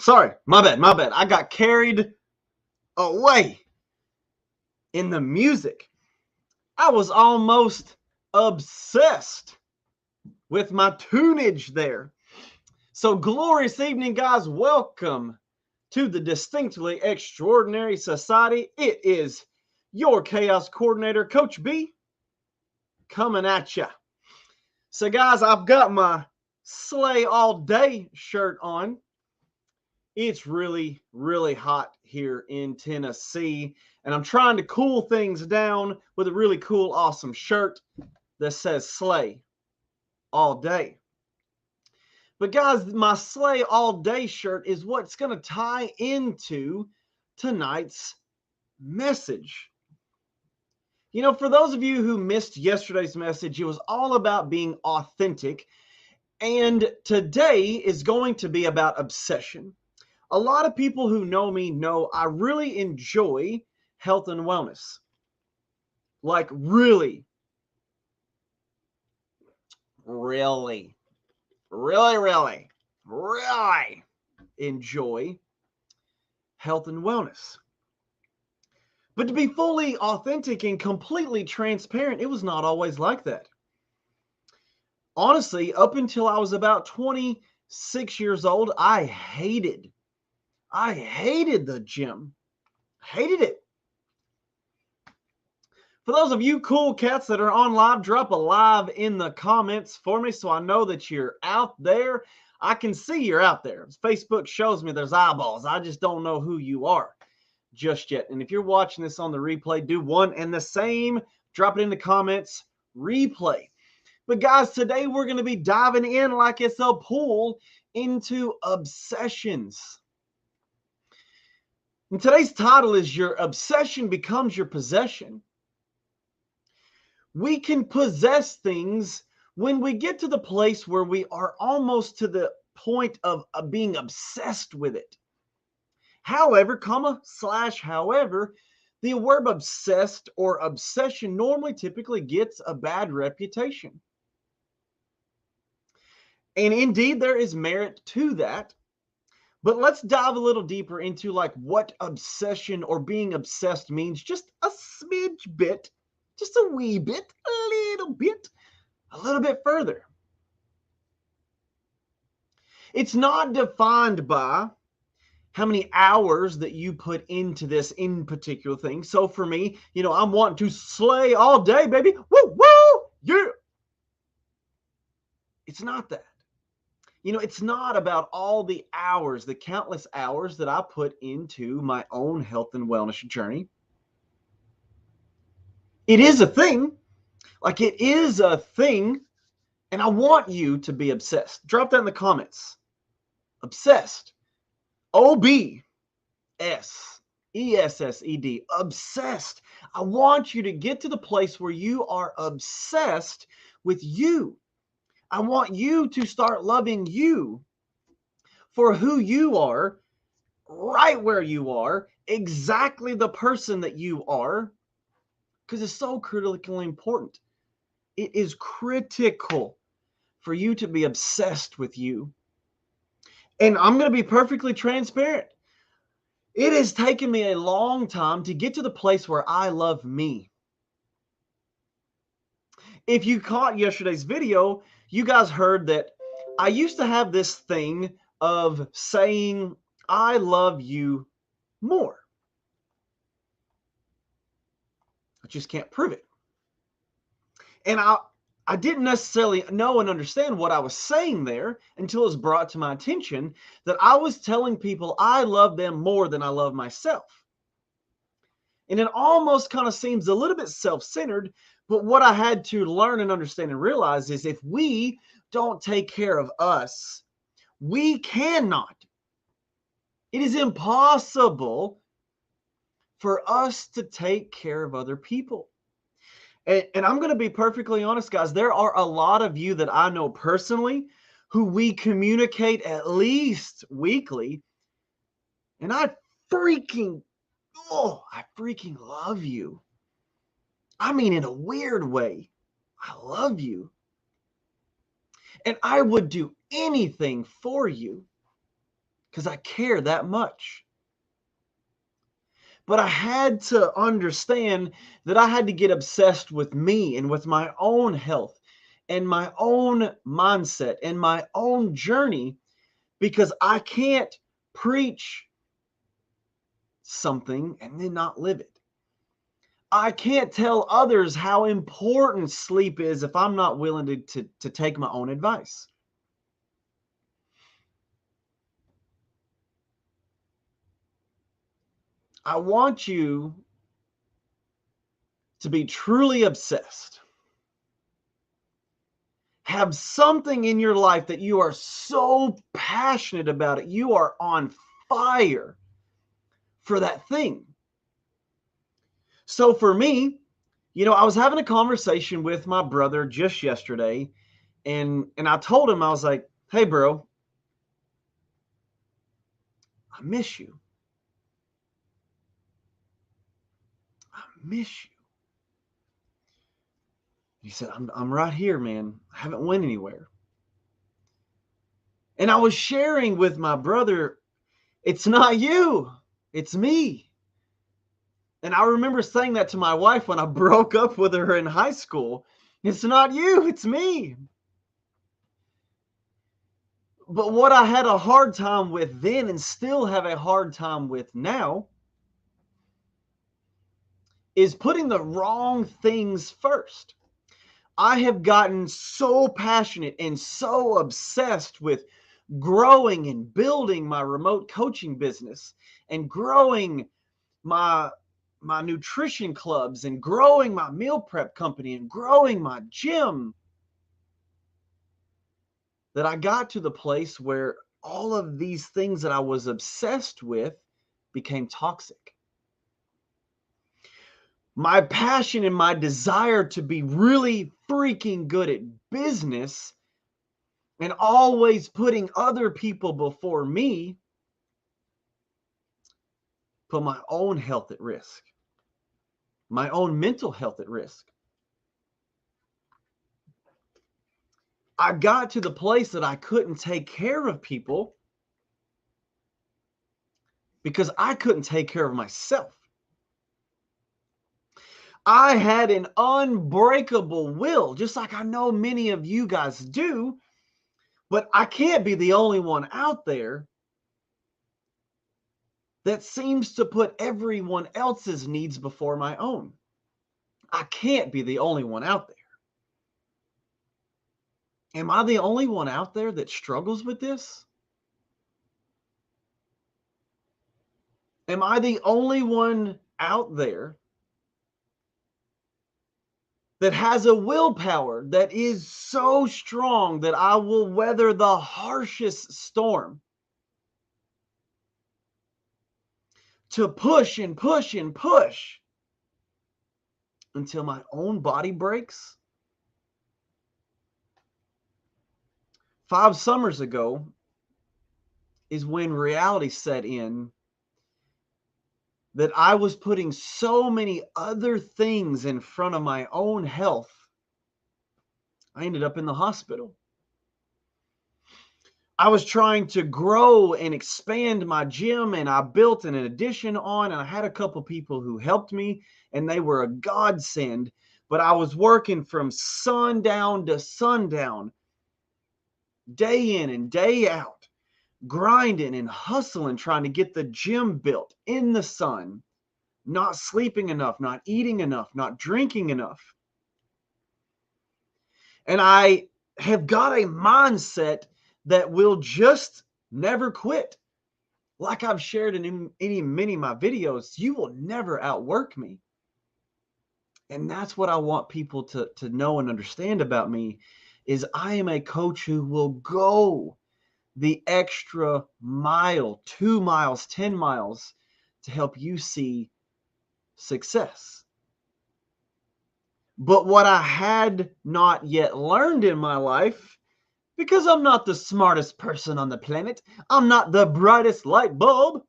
Sorry, my bad. I got carried away in the music. I was almost obsessed with my tunage there. So glorious evening, guys. Welcome to the Distinctly Extraordinary Society. It is your Chaos Coordinator, Coach B, coming at you. So, guys, I've got my Slay All Day shirt on. It's really, really hot here in Tennessee, and I'm trying to cool things down with a really cool, awesome shirt that says Slay All Day. But guys, my Slay All Day shirt is what's going to tie into tonight's message. You know, for those of you who missed yesterday's message, it was all about being authentic. And today is going to be about obsession. A lot of people who know me know I really enjoy health and wellness. Like really enjoy health and wellness. But to be fully authentic and completely transparent, it was not always like that. Honestly, up until I was about 26 years old, I hated the gym. Hated it. For those of you cool cats that are on live, drop a live in the comments for me so I know that you're out there. I can see you're out there. Facebook shows me there's eyeballs. I just don't know who you are just yet. And if you're watching this on the replay, do one and the same. Drop it in the comments. Replay. But guys, today we're going to be diving in like it's a pool into obsessions. And today's title is Your Obsession Becomes Your Possession. We can possess things when we get to the place where we are almost to the point of being obsessed with it. However, however, the word obsessed or obsession normally typically gets a bad reputation. And indeed, there is merit to that. But let's dive a little deeper into like what obsession or being obsessed means just a smidge bit, just a wee bit, a little bit further. It's not defined by how many hours that you put into this in particular thing. So for me, you know, I'm wanting to slay all day, baby. Woo, woo, yeah. It's not that. You know, it's not about all the hours, the countless hours that I put into my own health and wellness journey. It is a thing. Like it is a thing. And I want you to be obsessed. Drop that in the comments. Obsessed. OBSESSED. Obsessed. I want you to get to the place where you are obsessed with you. I want you to start loving you for who you are, right where you are, exactly the person that you are, because it's so critically important. It is critical for you to be obsessed with you. And I'm going to be perfectly transparent. It has taken me a long time to get to the place where I love me. If you caught yesterday's video, you guys heard that I used to have this thing of saying, I love you more. I just can't prove it. And I didn't necessarily know and understand what I was saying there until it was brought to my attention that I was telling people I love them more than I love myself. And it almost kind of seems a little bit self-centered, but what I had to learn and understand and realize is if we don't take care of us, we cannot. It is impossible for us to take care of other people. And I'm going to be perfectly honest, guys. There are a lot of you that I know personally who we communicate at least weekly. And I freaking love you. I mean, in a weird way, I love you. And I would do anything for you. because I care that much. But I had to understand that I had to get obsessed with me and with my own health and my own mindset and my own journey, because I can't preach something and then not live it. I can't tell others how important sleep is if I'm not willing to take my own advice. I want you to be truly obsessed. Have something in your life that you are so passionate about it. You are on fire for that thing. So for me, I was having a conversation with my brother just yesterday, and I told him, I was like, "Hey, bro, I miss you. I miss you." He said, I'm right here, man. I haven't went anywhere. And I was sharing with my brother, it's not you, it's me. And I remember saying that to my wife when I broke up with her in high school. It's not you, it's me. But what I had a hard time with then and still have a hard time with now is putting the wrong things first. I have gotten so passionate and so obsessed with growing and building my remote coaching business and growing my nutrition clubs and growing my meal prep company and growing my gym, that I got to the place where all of these things that I was obsessed with became toxic. My passion and my desire to be really freaking good at business and always putting other people before me put my own health at risk, my own mental health at risk. I got to the place that I couldn't take care of people because I couldn't take care of myself. I had an unbreakable will, just like I know many of you guys do, but I can't be the only one out there that seems to put everyone else's needs before my own. I can't be the only one out there. Am I the only one out there that struggles with this? Am I the only one out there that has a willpower that is so strong that I will weather the harshest storm to push and push and push until my own body breaks? 5 summers ago is when reality set in that I was putting so many other things in front of my own health. I ended up in the hospital. I was trying to grow and expand my gym, and I built an addition on, and I had a couple people who helped me, and they were a godsend. But I was working from sundown to sundown, day in and day out, grinding and hustling, trying to get the gym built in the sun, not sleeping enough, not eating enough, not drinking enough. And I have got a mindset that will just never quit. Like I've shared in many of my videos, you will never outwork me. And that's what I want people to know and understand about me, is I am a coach who will go the extra mile, 2 miles, 10 miles to help you see success. But what I had not yet learned in my life, because I'm not the smartest person on the planet, I'm not the brightest light bulb,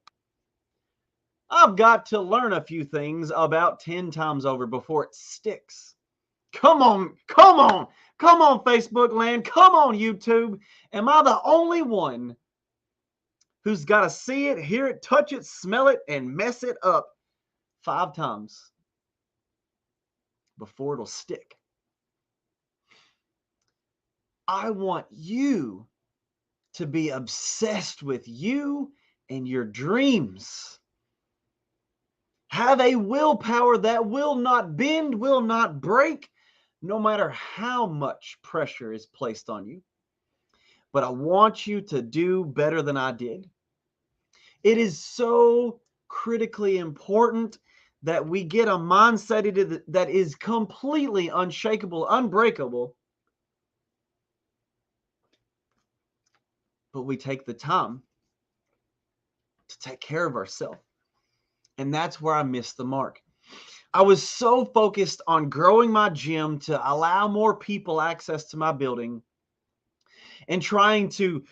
I've got to learn a few things about 10 times over before it sticks. Come on, come on, come on, Facebook land, come on, YouTube. Am I the only one who's got to see it, hear it, touch it, smell it, and mess it up 5 times before it'll stick. I want you to be obsessed with you and your dreams. Have a willpower that will not bend, will not break, no matter how much pressure is placed on you. But I want you to do better than I did. It is so critically important that we get a mindset that is completely unshakable, unbreakable, but we take the time to take care of ourselves. And that's where I missed the mark. I was so focused on growing my gym to allow more people access to my building and trying to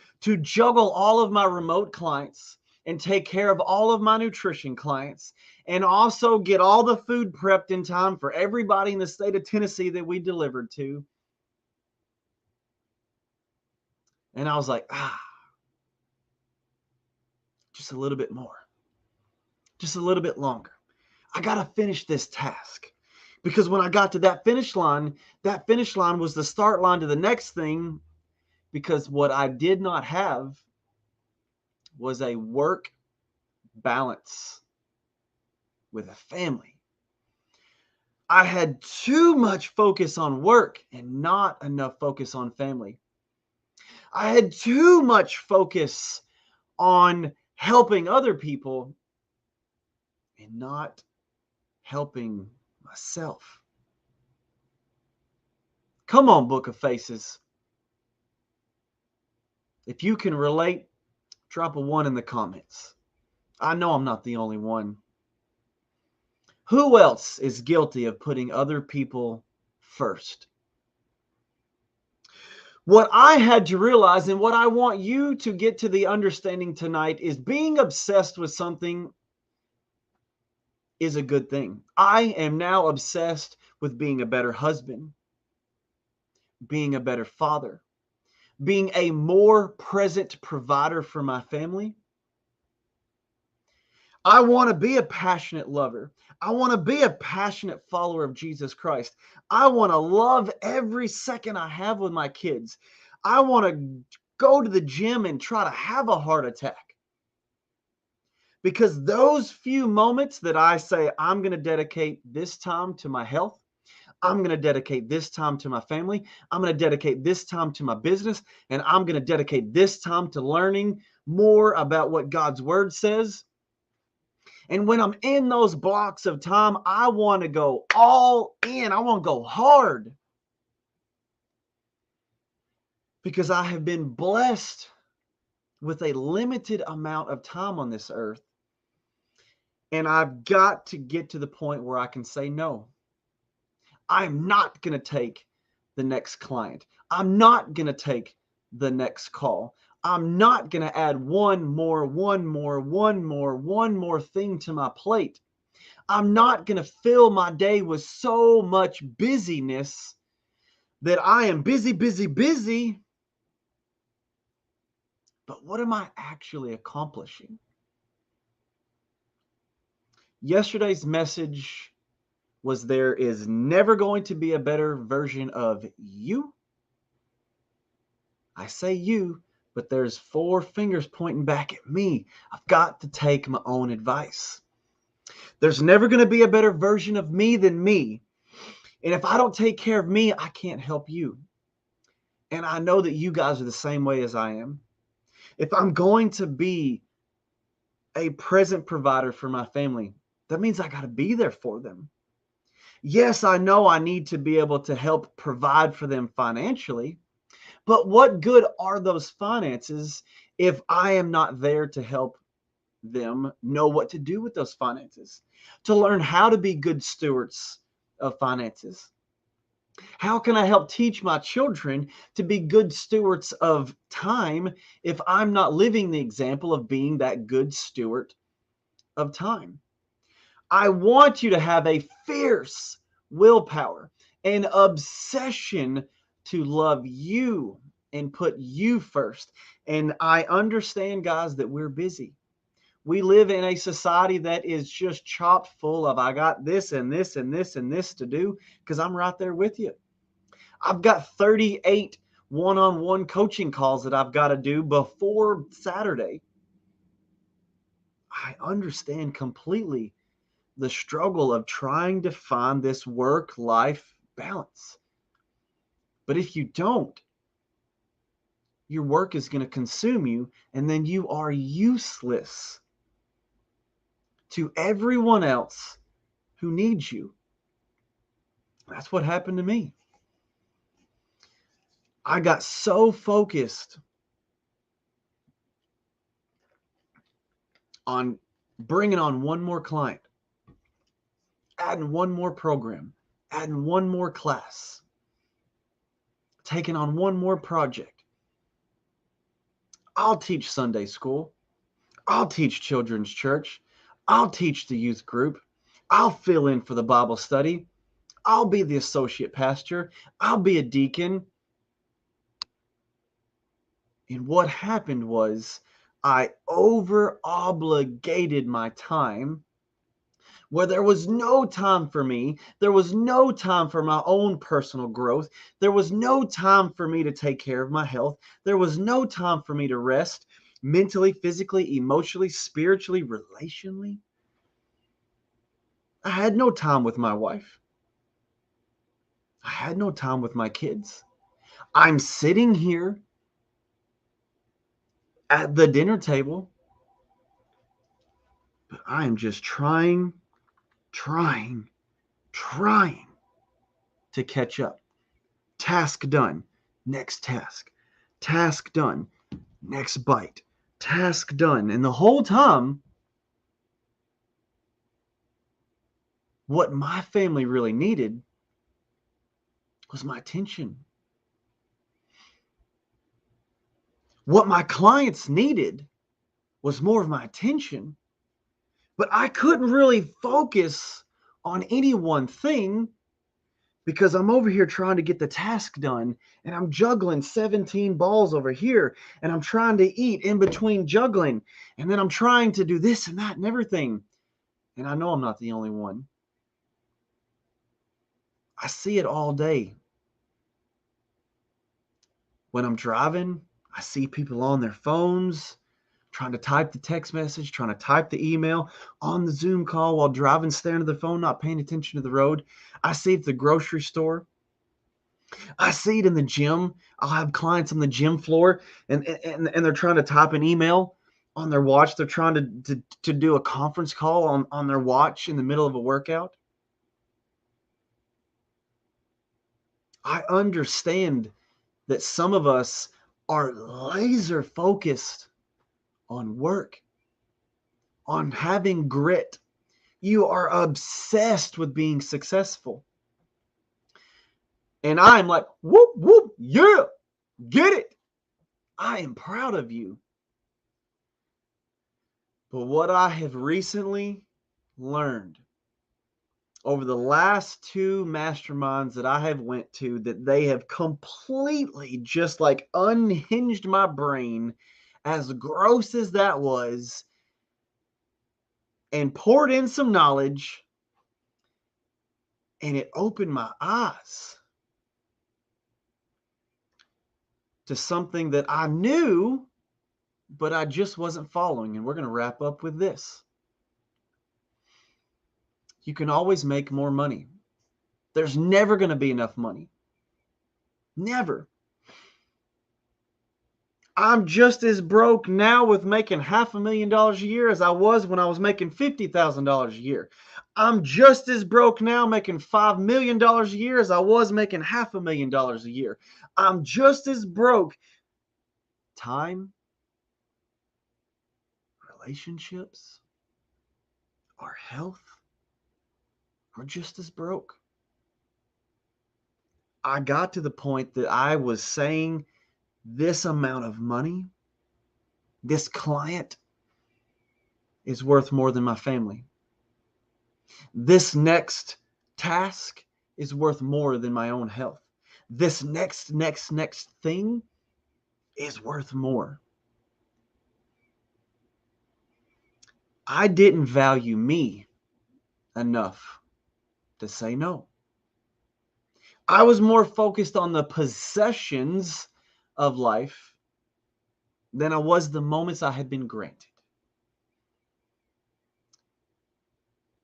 juggle all of my remote clients and take care of all of my nutrition clients and also get all the food prepped in time for everybody in the state of Tennessee that we delivered to. And I was like, just a little bit more, just a little bit longer. I got to finish this task. Because when I got to that finish line was the start line to the next thing. Because what I did not have was a work balance with a family. I had too much focus on work and not enough focus on family. I had too much focus on helping other people and not helping myself. Come on, Book of Faces. If you can relate, drop a 1 in the comments. I know I'm not the only one. Who else is guilty of putting other people first? What I had to realize, and what I want you to get to the understanding tonight, is being obsessed with something is a good thing. I am now obsessed with being a better husband, being a better father, being a more present provider for my family. I want to be a passionate lover. I want to be a passionate follower of Jesus Christ. I want to love every second I have with my kids. I want to go to the gym and try to have a heart attack. Because those few moments that I say, I'm going to dedicate this time to my health, I'm going to dedicate this time to my family, I'm going to dedicate this time to my business, and I'm going to dedicate this time to learning more about what God's word says. And when I'm in those blocks of time, I want to go all in. I want to go hard. Because I have been blessed with a limited amount of time on this earth. And I've got to get to the point where I can say no. I'm not going to take the next client. I'm not going to take the next call. I'm not going to add one more thing to my plate. I'm not going to fill my day with so much busyness that I am busy. But what am I actually accomplishing? Yesterday's message was there is never going to be a better version of you. I say you, but there's 4 fingers pointing back at me. I've got to take my own advice. There's never going to be a better version of me than me. And if I don't take care of me, I can't help you. And I know that you guys are the same way as I am. If I'm going to be a present provider for my family, that means I got to be there for them. Yes, I know I need to be able to help provide for them financially, but what good are those finances if I am not there to help them know what to do with those finances, to learn how to be good stewards of finances? How can I help teach my children to be good stewards of time if I'm not living the example of being that good steward of time? I want you to have a fierce willpower, an obsession to love you and put you first. And I understand, guys, that we're busy. We live in a society that is just chopped full of, I got this and this and this and this to do, because I'm right there with you. I've got 38 one-on-one coaching calls that I've got to do before Saturday. I understand completely the struggle of trying to find this work-life balance. But if you don't, your work is going to consume you, and then you are useless to everyone else who needs you. That's what happened to me. I got so focused on bringing on one more client, adding one more program, adding one more class, taking on one more project. I'll teach Sunday school. I'll teach children's church. I'll teach the youth group. I'll fill in for the Bible study. I'll be the associate pastor. I'll be a deacon. And what happened was I over-obligated my time, where there was no time for me. There was no time for my own personal growth. There was no time for me to take care of my health. There was no time for me to rest mentally, physically, emotionally, spiritually, relationally. I had no time with my wife. I had no time with my kids. I'm sitting here at the dinner table, but I am just trying to catch up. Task done. Next task. Task done. Next bite. Task done. And the whole time, what my family really needed was my attention. What my clients needed was more of my attention, but I couldn't really focus on any one thing because I'm over here trying to get the task done, and I'm juggling 17 balls over here, and I'm trying to eat in between juggling, and then I'm trying to do this and that and everything. And I know I'm not the only one. I see it all day. When I'm driving, I see people on their phones, trying to type the text message, trying to type the email, on the Zoom call while driving, staring at the phone, not paying attention to the road. I see it at the grocery store. I see it in the gym. I'll have clients on the gym floor, and they're trying to type an email on their watch. They're trying to do a conference call on their watch in the middle of a workout. I understand that some of us are laser focused on work, on having grit. You are obsessed with being successful. And I'm like, whoop, whoop, yeah, get it. I am proud of you. But what I have recently learned over the last 2 masterminds that I have went to, that they have completely just like unhinged my brain, as gross as that was, and poured in some knowledge, and it opened my eyes to something that I knew, but I just wasn't following. And we're going to wrap up with this. You can always make more money. There's never going to be enough money. Never. I'm just as broke now with making $500,000 a year as I was when I was making $50,000 a year. I'm just as broke now making $5 million a year as I was making $500,000 a year. I'm just as broke. Time, relationships, our health are just as broke. I got to the point that I was saying, this amount of money, this client is worth more than my family. This next task is worth more than my own health. This next thing is worth more. I didn't value me enough to say no. I was more focused on the possessions of life than I was the moments I had been granted.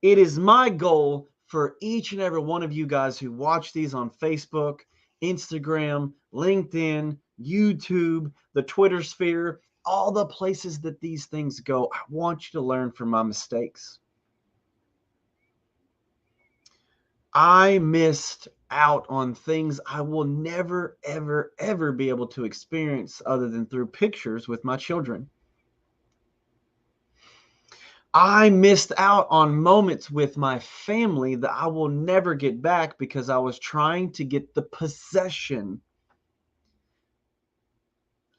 It is my goal for each and every one of you guys who watch these on Facebook, Instagram, LinkedIn, YouTube, the Twitter sphere, all the places that these things go. I want you to learn from my mistakes. I missed out on things I will never, ever, ever be able to experience other than through pictures with my children. I missed out on moments with my family that I will never get back because I was trying to get the possession.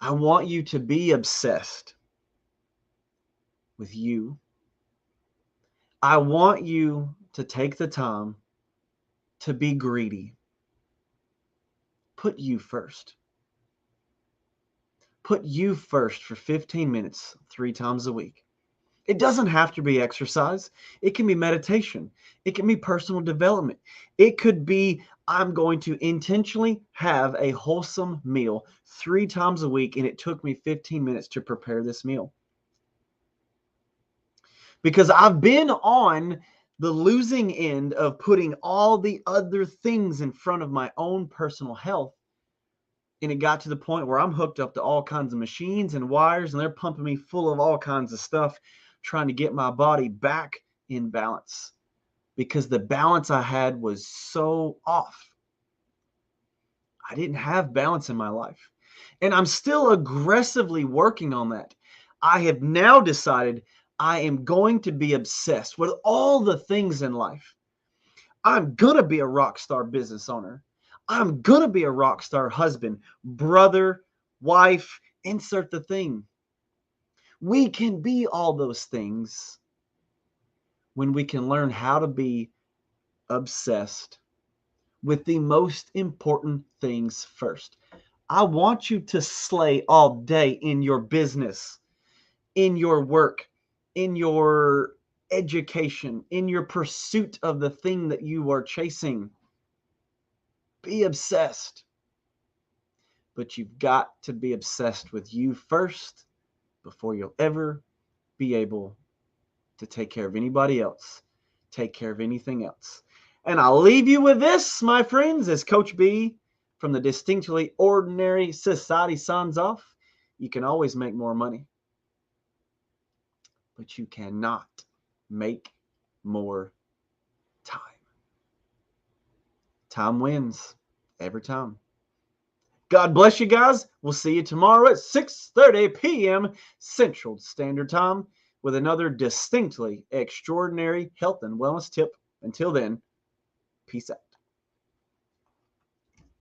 I want you to be obsessed with you. I want you to take the time to be greedy. Put you first. Put you first for 15 minutes, 3 times a week. It doesn't have to be exercise. It can be meditation. It can be personal development. It could be, I'm going to intentionally have a wholesome meal 3 times a week, and it took me 15 minutes to prepare this meal. Because I've been on the losing end of putting all the other things in front of my own personal health. And it got to the point where I'm hooked up to all kinds of machines and wires, and they're pumping me full of all kinds of stuff, trying to get my body back in balance because the balance I had was so off. I didn't have balance in my life. And I'm still aggressively working on that. I have now decided I am going to be obsessed with all the things in life. I'm going to be a rock star business owner. I'm going to be a rock star husband, brother, wife, insert the thing. We can be all those things when we can learn how to be obsessed with the most important things first. I want you to slay all day in your business, in your work, in your education, in your pursuit of the thing that you are chasing. Be obsessed. But you've got to be obsessed with you first before you'll ever be able to take care of anybody else, take care of anything else. And I'll leave you with this, my friends, as Coach B from the Distinctly Ordinary Society signs off. You can always make more money, but you cannot make more time. Time wins every time. God bless you guys. We'll see you tomorrow at 6:30 p.m. Central Standard Time with another distinctly extraordinary health and wellness tip. Until then, peace out.